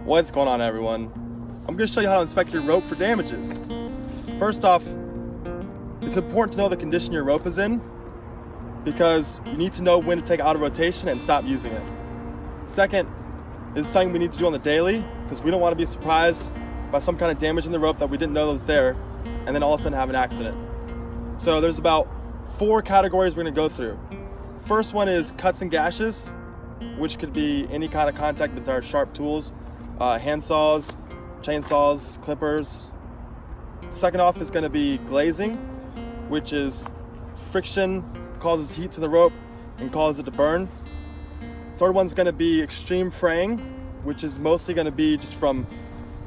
What's going on, everyone? I'm going to show you how to inspect your rope for damages. First off, it's important to know the condition your rope is in because you need to know when to take it out of rotation and stop using it. Second, this is something we need to do on the daily because we don't want to be surprised by some kind of damage in the rope that we didn't know was there and then all of a sudden have an accident. So there's about 4 categories we're going to go through. First one is cuts and gashes, which could be any kind of contact with our sharp tools, hand saws, chainsaws, clippers. Second off is going to be glazing, which is friction causes heat to the rope and causes it to burn. Third one's going to be extreme fraying, which is mostly going to be just from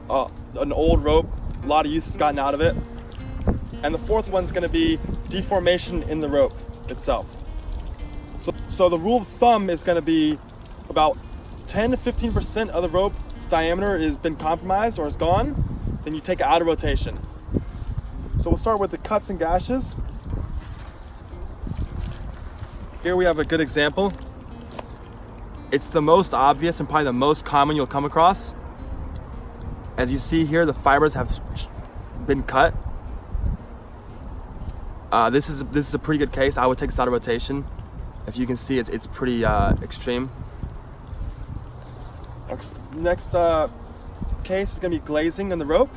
an old rope. A lot of use has gotten out of it. And the fourth one's going to be deformation in the rope itself. So the rule of thumb is going to be about 10 to 15% of the rope's diameter has been compromised or is gone, then you take it out of rotation. So we'll start with the cuts and gashes. Here we have a good example. It's the most obvious and probably the most common you'll come across. As you see here, the fibers have been cut. This is a pretty good case. I would take this out of rotation. If you can see, it's pretty extreme. Next case is gonna be glazing in the rope.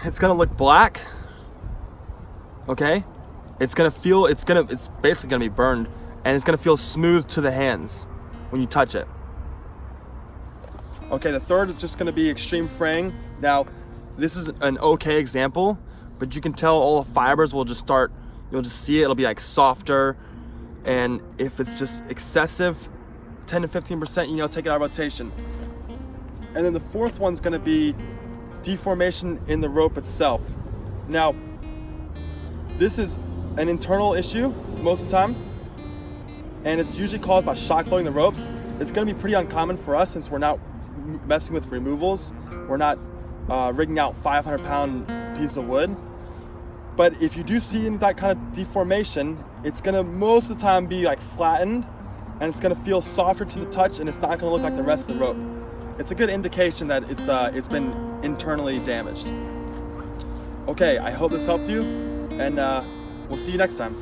It's gonna look black. Okay, it's basically gonna be burned, and it's gonna feel smooth to the hands when you touch it. Okay, the third is just gonna be extreme fraying. Now, this is an okay example, but you can tell all the fibers will just start. You'll just see it. It'll be like softer. And if it's just excessive, 10 to 15%, take it out of rotation. And then the fourth one's gonna be deformation in the rope itself. Now, this is an internal issue most of the time, and it's usually caused by shock loading the ropes. It's gonna be pretty uncommon for us since we're not messing with removals. We're not rigging out 500-pound pieces of wood. But if you do see that kind of deformation, it's gonna most of the time be like flattened, and it's gonna feel softer to the touch, and it's not gonna look like the rest of the rope. It's a good indication that it's been internally damaged. Okay, I hope this helped you, and we'll see you next time.